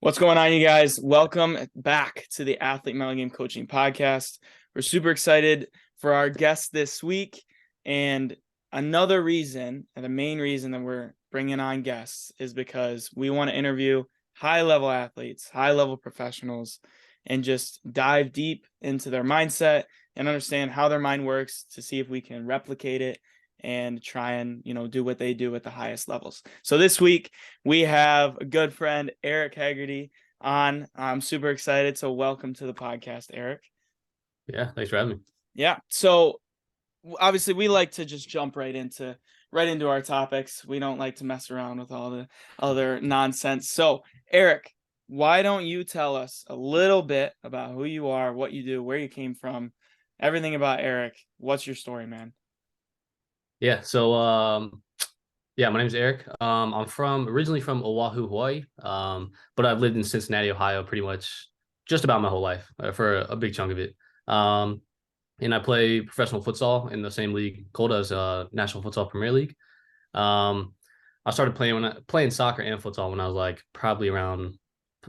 What's going on, you guys? Welcome back to the Athlete Mental Game Coaching Podcast. We're super excited for our guest this week. And another reason, and the main reason that we're bringing on guests is because we want to interview high-level athletes, high-level professionals, and just dive deep into their mindset and understand how their mind works to see if we can replicate it and try and, do what they do at the highest levels. So this week we have a good friend, Erik Hegerty, on. I'm super excited. So welcome to the podcast, Erik. Yeah, thanks for having me. Yeah. So obviously we like to just jump right into our topics. We don't like to mess around with all the other nonsense. So Erik, why don't you tell us a little bit about who you are, what you do, where you came from, everything about Erik. What's your story, man? Yeah, so my name's Erik. I'm originally from Oahu, Hawaii, but I've lived in Cincinnati, Ohio, pretty much just about my whole life for a big chunk of it. And I play professional futsal in the same league, called as National Futsal Premier League. I started playing soccer and futsal when I was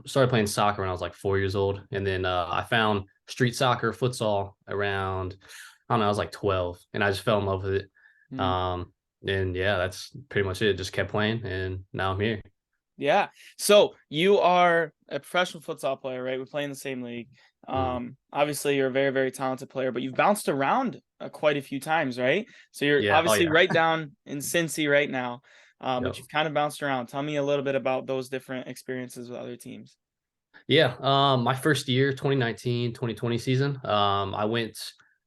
started playing soccer when I was like 4 years old, and then I found street soccer, futsal around, I don't know, I was like 12, and I just fell in love with it. And yeah, that's pretty much it. Just kept playing, and now I'm here. Yeah. So you are a professional futsal player, right? We play in the same league. Obviously you're a very, very talented player, but you've bounced around quite a few times, right? So you're obviously right down in Cincy right now, but you've kind of bounced around. Tell me a little bit about those different experiences with other teams. Yeah. My first year, 2019, 2020 season, I went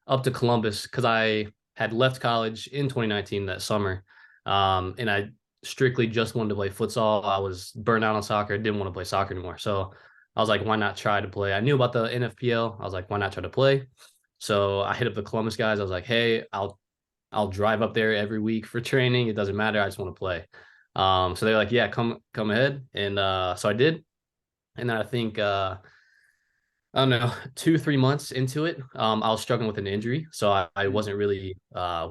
up to Columbus because I had left college in 2019 that summer. And I strictly just wanted to play futsal. I was burnt out on soccer, didn't want to play soccer anymore. So I was like, why not try to play? I knew about the NFPL. I was like, why not try to play? So I hit up the Columbus guys. I was like, hey, I'll drive up there every week for training. It doesn't matter. I just want to play. So they're like, yeah, come ahead. And so I did. And then I think I don't know, 2-3 months into it, I was struggling with an injury. So I wasn't really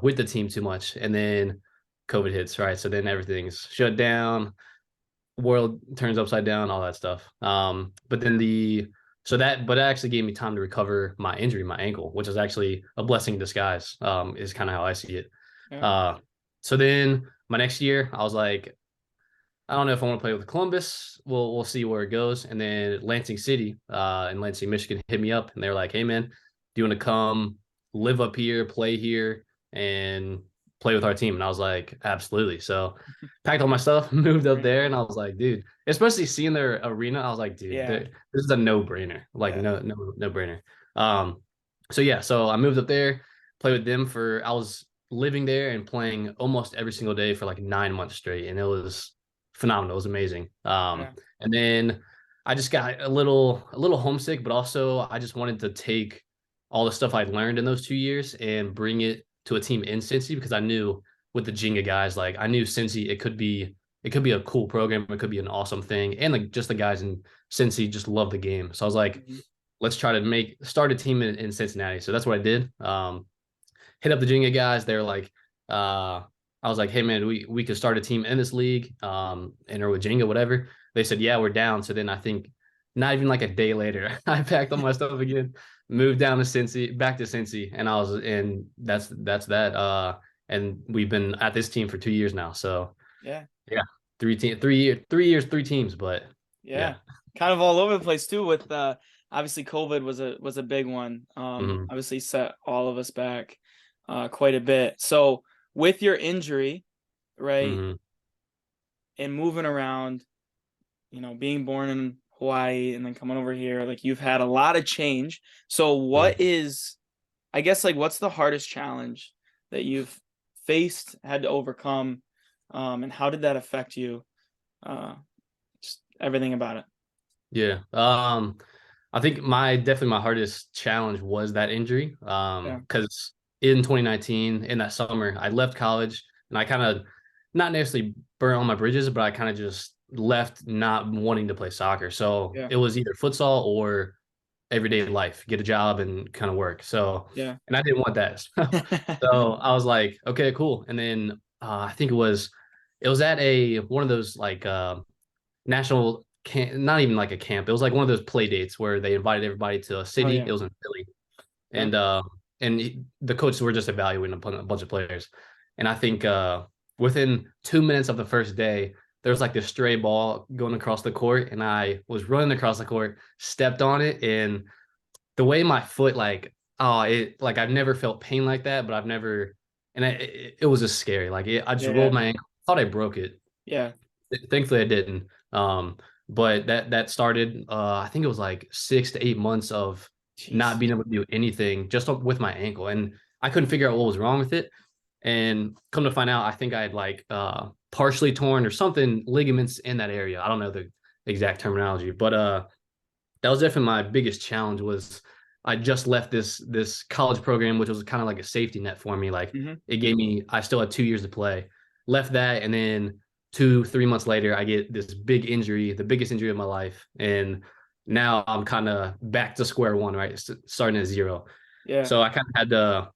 with the team too much. And then COVID hits, right? So then everything's shut down, world turns upside down, all that stuff. But it actually gave me time to recover my injury, my ankle, which is actually a blessing in disguise, is kind of how I see it. Yeah. So then my next year, I was like, I don't know if I want to play with Columbus. We'll see where it goes. And then Lansing City in Lansing, Michigan hit me up, and they're like, hey, man, do you want to come live up here, play here, and play with our team? And I was like, absolutely. So packed all my stuff, moved up there, and I was like, dude, especially seeing their arena, I was like, dude, this is a no-brainer. Like, no-brainer. So I moved up there, played with them I was living there and playing almost every single day for like 9 months straight. And it was phenomenal. It was amazing. And then I just got a little homesick, but also I just wanted to take all the stuff I'd learned in those 2 years and bring it to a team in Cincy, because I knew with the Jenga guys, like I knew Cincy, it could be a cool program. It could be an awesome thing. And like just the guys in Cincy just love the game. So I was like, let's try to start a team in Cincinnati. So that's what I did. Hit up the Jenga guys. They're like, I was like, hey, man, we could start a team in this league, or with Jenga, whatever. They said, yeah, we're down. So then I think not even like a day later, I packed all my stuff again, moved down to Cincy, back to Cincy. And that's that. And we've been at this team for 2 years now. So yeah, 3 years, 3 teams, but yeah, kind of all over the place too. With obviously COVID was a big one. Obviously set all of us back quite a bit. So with your injury, right, and moving around, being born in Hawaii and then coming over here, like you've had a lot of change. So what's the hardest challenge that you've faced, had to overcome, and how did that affect you? Just everything about it. Yeah. I think definitely my hardest challenge was that injury. Because in 2019, in that summer, I left college and I kind of not necessarily burned all my bridges, but I kind of just left not wanting to play soccer. So it was either futsal or everyday life, get a job and kind of work. So, and I didn't want that. So I was like, okay, cool. And then I think it was at one of those like national camp, not even like a camp. It was like one of those play dates where they invited everybody to a Oh city. yeah. It was in Philly, Yeah. and the coaches were just evaluating a bunch of players. And I think within 2 minutes of the first day, there was like this stray ball going across the court, and I was running across the court, stepped on it, and the way my foot I've never felt pain like that, but I've never, and it was just scary. I just Yeah. rolled my ankle, thought I broke it. Yeah. Thankfully, I didn't. But that started. I think it was like 6 to 8 months of not Jeez. being able to do anything just with my ankle, and I couldn't figure out what was wrong with it. And come to find out, I think I had partially torn or something ligaments in that area. I don't know the exact terminology, but that was definitely my biggest challenge. Was I just left this college program, which was kind of like a safety net for me. Like Mm-hmm. it gave me, I still had 2 years to play. Left that, and then 2 3 months later, I get this big injury, the biggest injury of my life, and now I'm kind of back to square one, right? Starting at zero. Yeah. So I kind of had to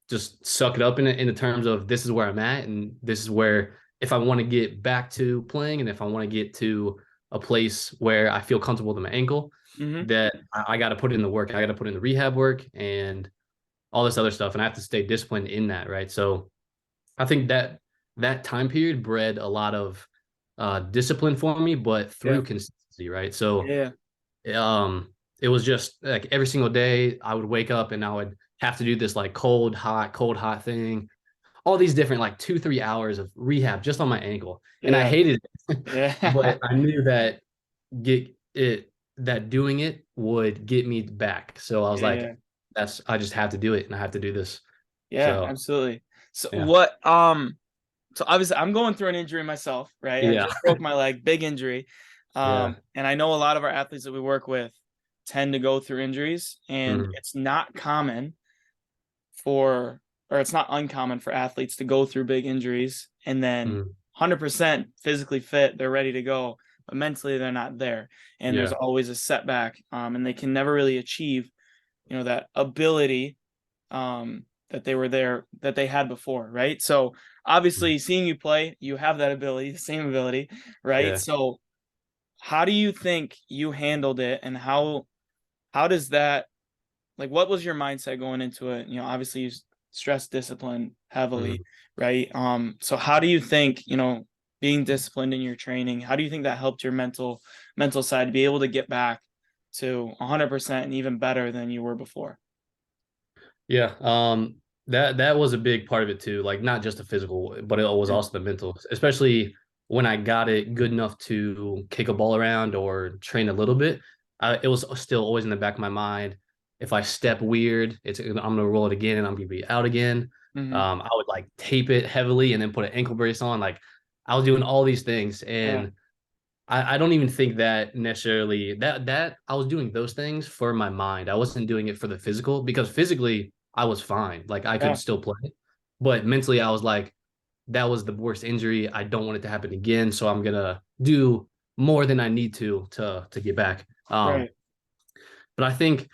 just suck it up in the terms of this is where I'm at, and this is where if I want to get back to playing, and if I want to get to a place where I feel comfortable with my ankle, Mm-hmm. that I got to put in the work. I got to put in the rehab work and all this other stuff, and I have to stay disciplined in that, right? So I think that time period bred a lot of discipline for me, but Yeah. through consistency, right? So Yeah. it was just like every single day I would wake up and I would have to do this like cold hot thing, all these different like 2 3 hours of rehab just on my ankle, and I Yeah. hated it, Yeah. but I knew that get it that doing it would get me back. So I was like, Yeah. I just have to do it, and I have to do this. Yeah. So Absolutely. So yeah, so obviously I'm going through an injury myself, right? I yeah, just broke my leg, big injury. yeah, And I know a lot of our athletes that we work with tend to go through injuries, and mhm, it's not common or it's not uncommon for athletes to go through big injuries and then mhm, 100% physically fit, they're ready to go, but mentally they're not there. And there's yeah, always a setback, and they can never really achieve, that ability that they had before, right? So mhm, obviously seeing you play, you have that ability, the same ability, right? yeah. So how do you think you handled it, and how does that, like, what was your mindset going into it? Obviously you stress discipline heavily, Mhm. right? So how do you think, being disciplined in your training, how do you think that helped your mental side to be able to get back to 100% and even better than you were before? Yeah, that was a big part of it too. Like not just the physical, but it was Yeah. also the mental. Especially when I got it good enough to kick a ball around or train a little bit. It was still always in the back of my mind. If I step weird, I'm gonna roll it again and I'm gonna be out again. Hmm. I would like tape it heavily and then put an ankle brace on. Like I was doing all these things, Yeah. and I don't even think that necessarily that I was doing those things for my mind. I wasn't doing it for the physical, because physically I was fine. Like I could Yeah. still play. But mentally I was like, that was the worst injury. I don't want it to happen again. So I'm gonna do more than I need to get back. Right. But I think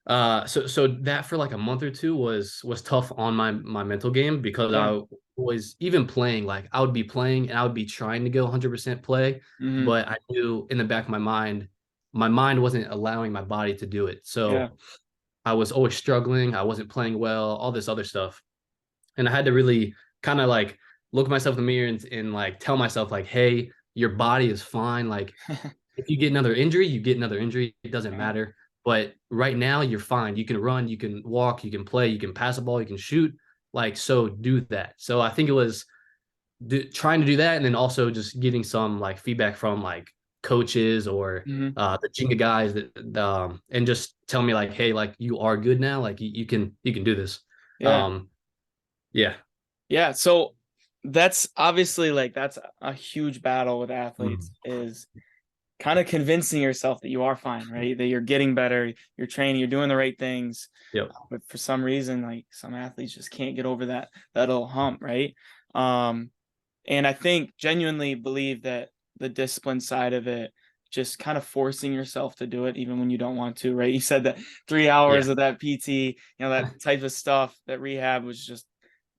so that for like a month or two was tough on my mental game, because Yeah. I was even playing, like I would be playing and I would be trying to go 100% play, Hmm. but I knew in the back of my mind wasn't allowing my body to do it. Yeah. So I was always struggling. I wasn't playing well, all this other stuff. And I had to really kind of like look myself in the mirror and like tell myself like, hey, your body is fine. Like if you get another injury, you get another injury. It doesn't Yeah. matter. But right now, you're fine. You can run, you can walk, you can play, you can pass a ball, you can shoot. Like, so do that. So I think it was trying to do that. And then also just getting some like feedback from like coaches or Hmm. the Jenga guys and just tell me like, hey, like you are good now. Like you can do this. Yeah. Um, yeah. Yeah. So that's obviously, like, that's a huge battle with Mm. athletes, is kind of convincing yourself that you are fine, right? That you're getting better, you're training, you're doing the right things. Yep. But for some reason, like, some athletes just can't get over that little hump, right? Um, and I think genuinely believe that the discipline side of it, just kind of forcing yourself to do it even when you don't want to, right? You said that 3 hours Yeah. of that PT, that type of stuff, that rehab was just,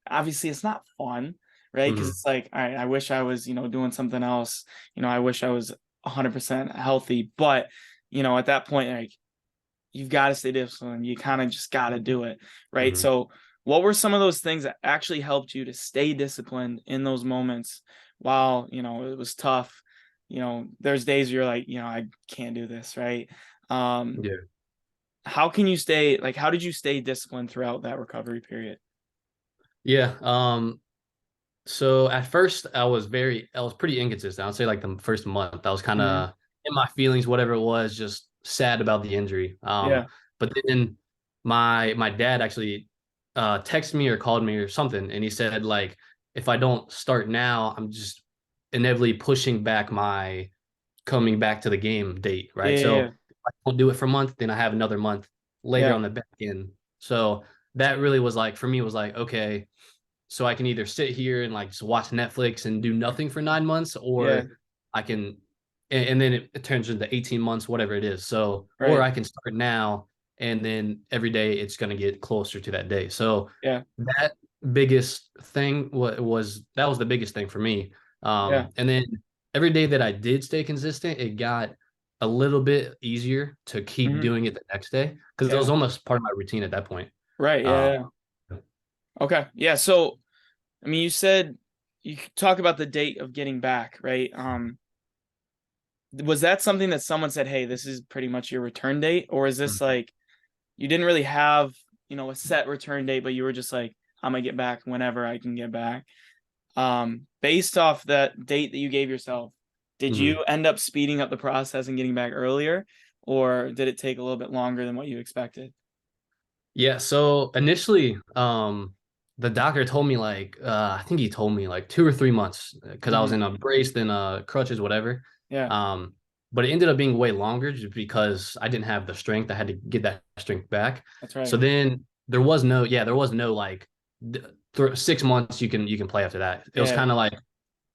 obviously it's not fun, right? Because Mhm. it's like, all right, I wish I was, doing something else. I wish I was 100% healthy. But, you know, at that point, like, you've got to stay disciplined. You kind of just got to do it, right? Mhm. So what were some of those things that actually helped you to stay disciplined in those moments while, you know, it was tough? You know, there's days where you're like, you know, I can't do this, right? Yeah. How can you stay, like, how did you stay disciplined throughout that recovery period? Yeah. So at first I was pretty inconsistent. I'd say like the first month I was kind Mhm. of in my feelings, whatever it was, just sad about the injury. Yeah, But then my dad actually texted me or called me or something, and he said like if I don't start now, I'm just inevitably pushing back my coming back to the game date, right? yeah, So yeah, if I don't do it for a month, then I have another month later yeah, on the back end. So that really was like for me was like okay, so I can either sit here and like just watch Netflix and do nothing for 9 months, yeah, or I can, and then it turns into 18 months, whatever it is. So, or right, I can start now, and then every day it's going to get closer to that day. So yeah, that biggest thing that was the biggest thing for me. yeah, And then every day that I did stay consistent, it got a little bit easier to keep hmm, doing it the next day because it was yeah, almost part of my routine at that point. right, yeah, Um, yeah. Okay, yeah. So, I mean, you said you could talk about the date of getting back, right? Was that something that someone said, "Hey, this is pretty much your return date," or is this like you didn't really have, you know, a set return date, but you were just like, "I'm gonna get back whenever I can get back." Based off that date that you gave yourself, did mhm. you end up speeding up the process and getting back earlier, or did it take a little bit longer than what you expected? Yeah, so initially, the doctor told me like I think he told me like 2 or 3 months because I was Hmm. in a brace, then crutches, whatever. Yeah, Um, but it ended up being way longer just because I didn't have the strength. I had to get that strength back. that's So right. then there was no like 6 months you can play after that. It was Yeah, kind of like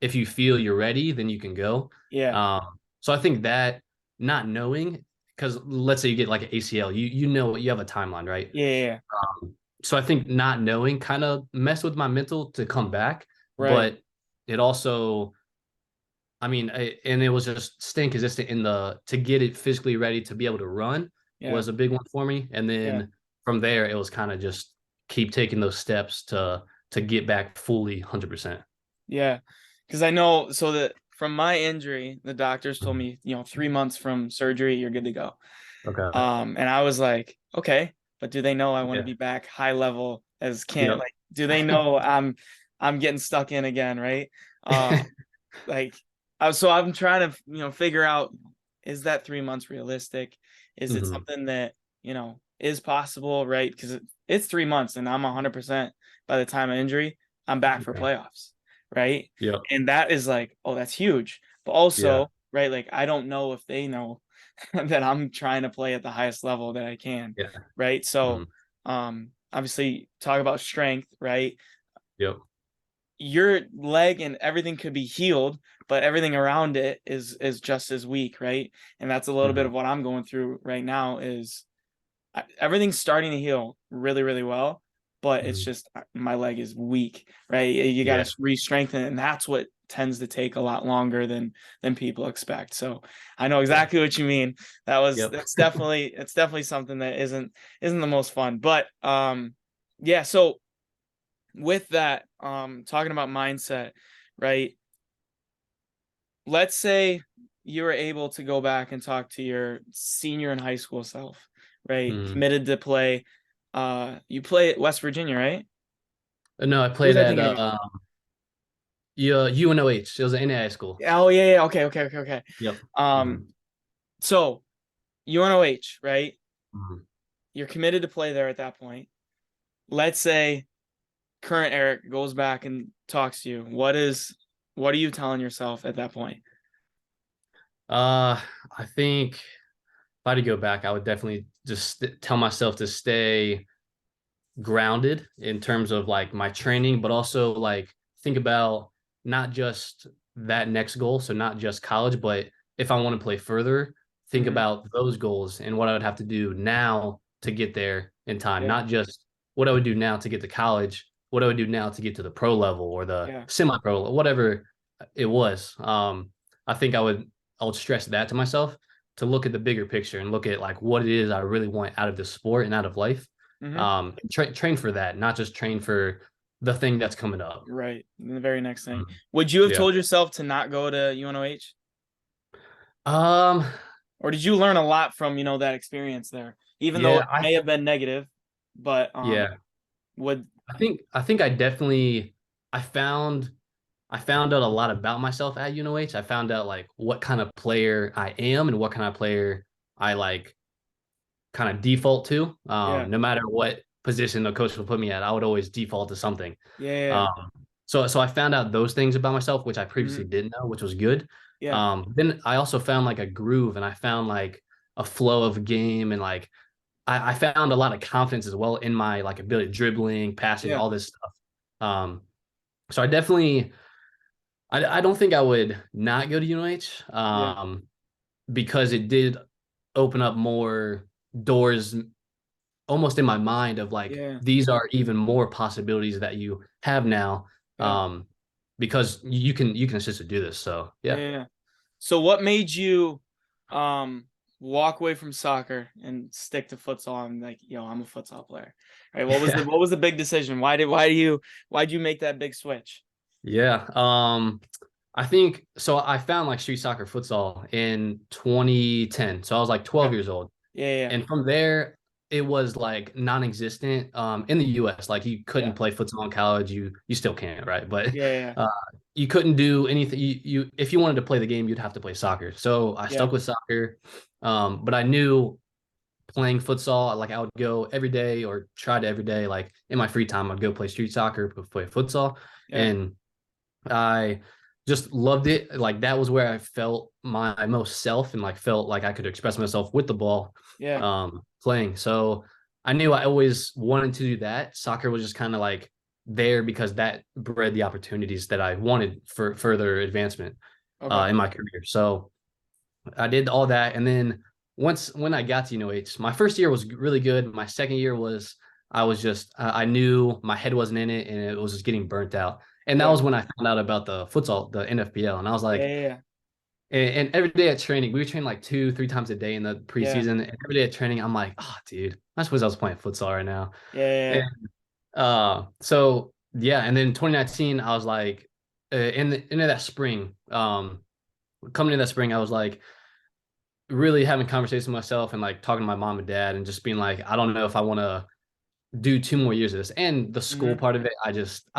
if you feel you're ready, then you can go. yeah, So I think that not knowing, because let's say you get like an ACL, you know you have a timeline, right? yeah, yeah, yeah. So I think not knowing kind of messed with my mental to come back, Right. but it also, I mean, and it was just staying consistent in the to get it physically ready to be able to run Yeah, was a big one for me. And yeah, then from there, it was kind of just keep taking those steps to get back fully 100%. yeah. Because I know, so that from my injury, the doctors told Mhm. me, you know, 3 months from surgery, you're good to go. Okay. And I was like, okay, but do they know I want to Yeah. be back high level as can Yep. like, do they know I'm getting stuck in again, right? Uh, like, so I'm trying to, you know, figure out, is that 3 months realistic? Is it Hmm. something that, you know, is possible, right? Because it's 3 months and I'm 100% by the time of injury, I'm back for Yeah. playoffs, right? Yep. And that is like, oh, that's huge. But Yeah. also, right, like I don't know if they know that I'm trying to play at the highest level that I can, Yeah. right? So, Hmm. obviously, talk about strength, right? Yep. Your leg and everything could be healed, but everything around it is just as weak, right? And that's a little bit of Hmm. what I'm going through right now is everything's starting to heal really, really well, but it's Hmm. just my leg is weak, right? You got Yeah. to re-strengthen it, and that's what tends to take a lot longer than people expect. So I know Yeah. exactly what you mean. Yep. It's definitely something that isn't the most fun, but yeah. So with that, talking about mindset, right? Let's say you were able to go back and talk to your senior in high school self, right? Hmm. Committed to play. You play at West Virginia, right? No, I Who was played I at thinking of? UNOH. It was an NAI school. Oh yeah, yeah. Okay, okay, okay, okay. Yep. Um, Hmm. so UNOH, right? Hmm. You're committed to play there at that point. Let's say current Erik goes back and talks to you. What are you telling yourself at that point? I think if I had to go back, I would definitely just tell myself to stay grounded in terms of like my training, but also like think about not just that next goal. So not just college, but if I want to play further, think Hmm. about those goals and what I would have to do now to get there in time, Yeah, not just what I would do now to get to college, what I would do now to get to the pro level or the yeah, semi-pro, whatever it was. I think I would would stress that to myself to look at the bigger picture and look at like what it is I really want out of this sport and out of life. Train for that, not just train for the thing that's coming up. Right. The very next thing. Would you have Yeah. told yourself to not go to UNOH? Um, Or did you learn a lot from, that experience there? Even though it may have been negative, but yeah, would I think I definitely I found out a lot about myself at UNOH. I found out like what kind of player I am and what kind of player I like kind of default to. No matter what position the coach would put me at, I would always default to something. Yeah. So I found out those things about myself, which I previously didn't know, which was good. Yeah. Then I also found like a groove and I found like a flow of game and like I found a lot of confidence as well in my like ability dribbling, passing, all this stuff. So I definitely I don't think I would not go to UNH because it did open up more doors almost in my mind of like these are even more possibilities that you have now because you can assist to do this. So yeah. So what made you walk away from soccer and stick to futsal? I'm like, I'm a futsal player. Right. What was the big decision? Why'd you make that big switch? Yeah. I think so. I found like street soccer futsal in 2010. So I was like 12 years old. Yeah. And from there, it was like non-existent in the US. Like you couldn't play futsal in college. You still can't, right? But you couldn't do anything. You if you wanted to play the game, you'd have to play soccer. So I stuck with soccer. But I knew playing futsal, like I would go every day or try to every day, like in my free time, I'd go play street soccer, play futsal. And I just loved it. Like that was where I felt my most self and like felt like I could express myself with the ball playing. So I knew I always wanted to do that. Soccer was just kind of like there because that bred the opportunities that I wanted for further advancement in my career. So I did all that. And then when I got to UNOH, my first year was really good. My second year was I knew my head wasn't in it and it was just getting burnt out. And that was when I found out about the futsal, the NFPL. And I was like, and every day at training, we would train like 2-3 times a day in the preseason. And every day at training, I'm like, oh, dude, I suppose I was playing futsal right now. So yeah. And then 2019, I was like, into that spring, coming in that spring, I was like really having conversations with myself and like talking to my mom and dad and just being like, I don't know if I want to do 2 more years of this. And the school part of it, I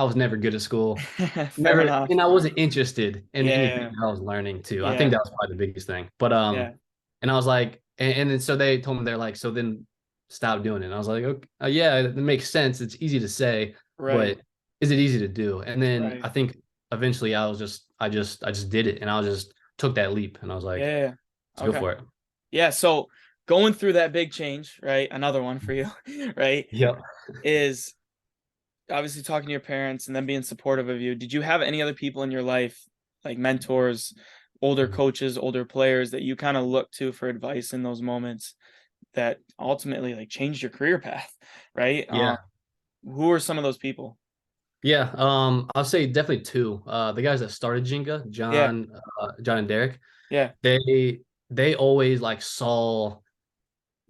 was never good at school. Fair enough. And I wasn't interested in anything that I was learning too. I think that was probably the biggest thing. But and I was like, and then so they told me, they're like, so then stop doing it. And I was like, okay, yeah, it makes sense. It's easy to say, but is it easy to do? And then I think eventually I just did it and I just took that leap and I was like, let's go for it. Yeah. So going through that big change, right? Another one for you, right? Yep. Is obviously talking to your parents and them being supportive of you. Did you have any other people in your life, like mentors, older coaches, older players that you kind of look to for advice in those moments that ultimately like changed your career path, right? Yeah. Who are some of those people? Yeah. I'll say definitely 2. The guys that started Jenga, John and Derek. Yeah. They always like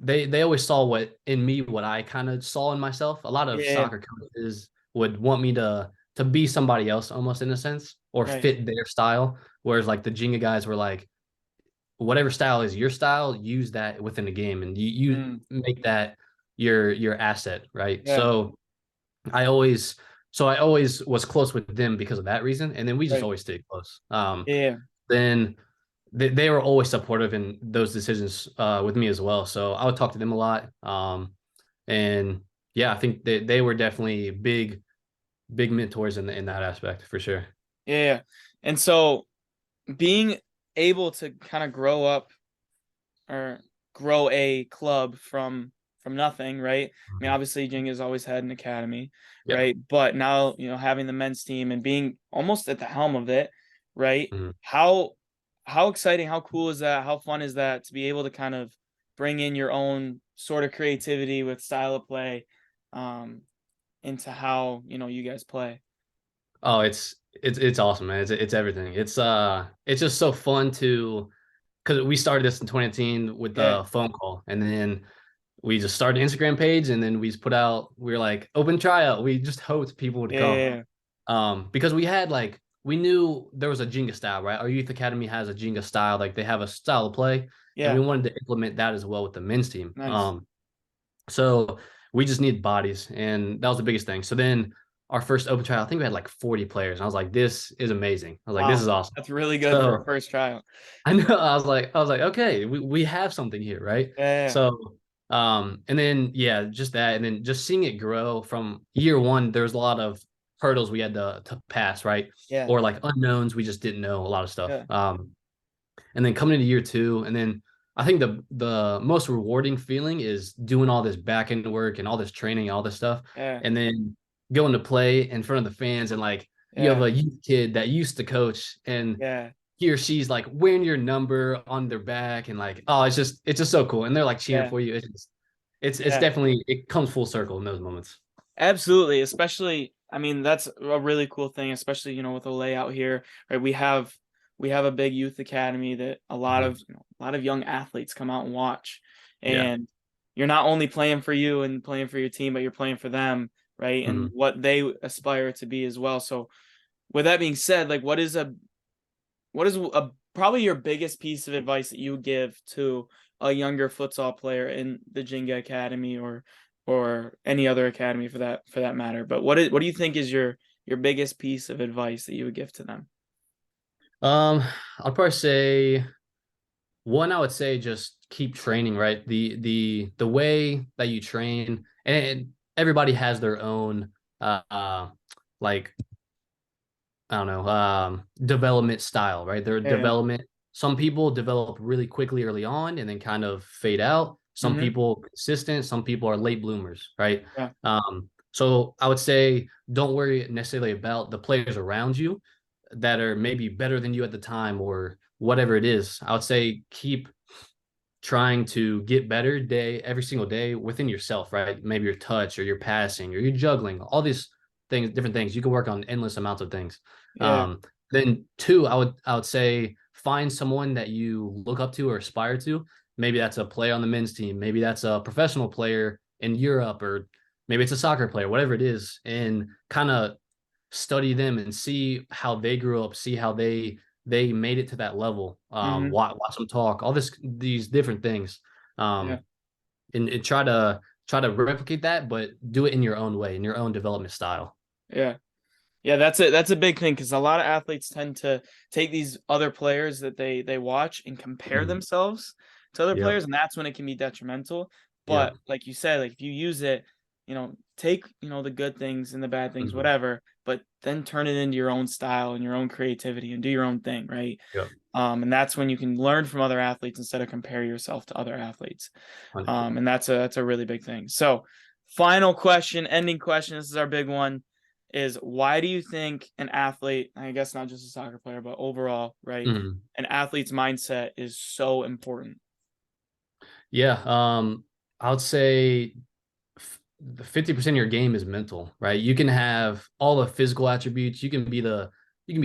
they always saw what I kind of saw in myself. A lot of soccer coaches would want me to be somebody else almost in a sense or fit their style. Whereas like the Jenga guys were like, whatever style is your style, use that within the game and you make that your asset, right? So I always was close with them because of that reason. And then we just always stayed close. Then they were always supportive in those decisions with me as well. So I would talk to them a lot. And yeah, I think they were definitely big mentors in that aspect for sure. Yeah. And so being able to kind of grow up or grow a club from nothing, right? I mean, obviously Jenga has always had an academy, right? But now, having the men's team and being almost at the helm of it, right? How exciting, how cool is that? How fun is that to be able to kind of bring in your own sort of creativity with style of play into how, you guys play? Oh, it's awesome, man. It's everything. It's just so fun to because we started this in 2019 with Yeah. the phone call, and then we just started an Instagram page, and then we just put out, we were like, open tryout. We just hoped people would come. Yeah. Because we had like, we knew there was a Jenga style, right? Our youth academy has a Jenga style, like they have a style of play, and we Yeah. wanted to implement that as well with the men's team. Nice. So we just needed bodies, and that was the biggest thing. So then our first open trial, I think we had like 40 players, and I was like, this is amazing. I was like, this Wow. is awesome. That's really good for a So first tryout. I know, I was like, okay, we have something here, right? Yeah. So and then yeah, just that, and then just seeing it grow from year one, there's a lot of hurdles we had to pass, right? Yeah. Or like unknowns, we just didn't know a lot of stuff. Yeah. And then coming into year two, and then I think the most rewarding feeling is doing all this back end work and all this training, all this stuff, Yeah. and then going to play in front of the fans, and like you have Yeah. a youth kid that used to coach, and Yeah. he or she's like wearing your number on their back, and like, oh, it's just so cool, and they're like cheering Yeah. for you. It's Yeah. definitely, it comes full circle in those moments. Absolutely. Especially, I mean, that's a really cool thing, especially, with the layout here, right? We have a big youth academy that a lot Mhm. of a lot of young athletes come out and watch. Yeah. And you're not only playing for you and playing for your team, but you're playing for them, right? And Mhm. what they aspire to be as well. So with that being said, like what is probably your biggest piece of advice that you would give to a younger futsal player in the Jenga Academy or any other academy for that matter? But what do you think is your biggest piece of advice that you would give to them? um I'll probably say, one, I would say just keep training, right? The way that you train, and everybody has their own like, I don't know, development style, right? Their Yeah. development. Some people develop really quickly early on and then kind of fade out. Some Mhm. people consistent. Some people are late bloomers, right? Yeah. So I would say don't worry necessarily about the players around you that are maybe better than you at the time or whatever it is. I would say keep trying to get better every single day within yourself, right? Maybe your touch or your passing or your juggling, all these things, different things. You can work on endless amounts of things. Yeah. Um, then two, I would say find someone that you look up to or aspire to. Maybe that's a player on the men's team. Maybe that's a professional player in Europe, or maybe it's a soccer player, whatever it is, and kind of study them and see how they grew up, see how they made it to that level. Mhm. Watch them talk, all these different things, Yeah. um, and try to replicate that, but do it in your own way, in your own development style. Yeah. Yeah, that's a big thing because a lot of athletes tend to take these other players that they watch and compare Mhm. themselves to other Yep. players, and that's when it can be detrimental. Yep. But like you said, like if you use it, take the good things and the bad things, Mhm. whatever, but then turn it into your own style and your own creativity and do your own thing, right? Yep. And that's when you can learn from other athletes instead of compare yourself to other athletes. 100%. And that's a really big thing. So, final question, ending question. This is our big one. Is why do you think an athlete, I guess not just a soccer player, but overall, right? Mhm. An athlete's mindset is so important. Yeah. I would say the 50% of your game is mental, right? You can have all the physical attributes. You can be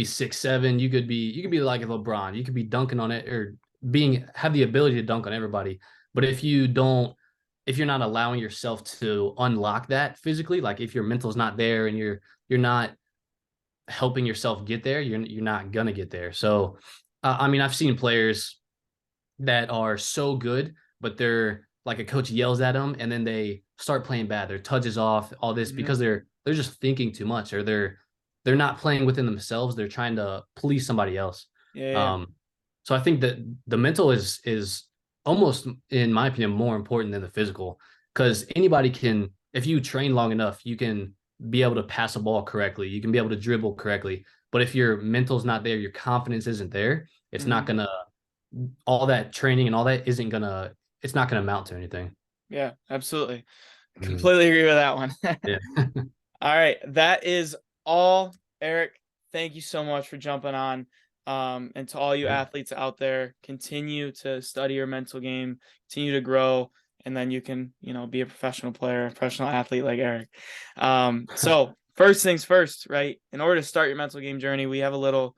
6'7". You could be like a LeBron. You could be dunking on it, or have the ability to dunk on everybody. But if you're not allowing yourself to unlock that physically, like if your mental's not there and you're not helping yourself get there, you're not gonna get there. So, I mean, I've seen players that are so good, but they're like, a coach yells at them and then they start playing bad. Their touch is off, all this Mhm. because they're just thinking too much, or they're not playing within themselves. They're trying to please somebody else. Yeah, yeah, Um, so I think that the mental is almost, in my opinion, more important than the physical, because anybody can, if you train long enough, you can be able to pass a ball correctly. You can be able to dribble correctly. But if your mental's not there, your confidence isn't there, it's not mhm. gonna all that training and all that isn't gonna it's not gonna amount to anything. Yeah, absolutely. Mm, Completely agree with that one. yeah. All right, that is all, Eric. Thank you so much for jumping on. And to all you Yeah. athletes out there, continue to study your mental game, continue to grow, and then you can, be a professional player, a professional athlete like Eric. So first things first, right? In order to start your mental game journey, we have a little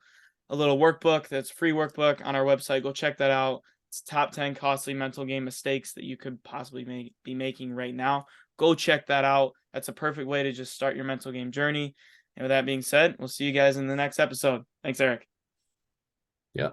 a little workbook that's a free workbook on our website. Go check that out. It's top 10 costly mental game mistakes that you could possibly be making right now. Go check that out. That's a perfect way to just start your mental game journey. And with that being said, we'll see you guys in the next episode. Thanks, Erik. Yeah.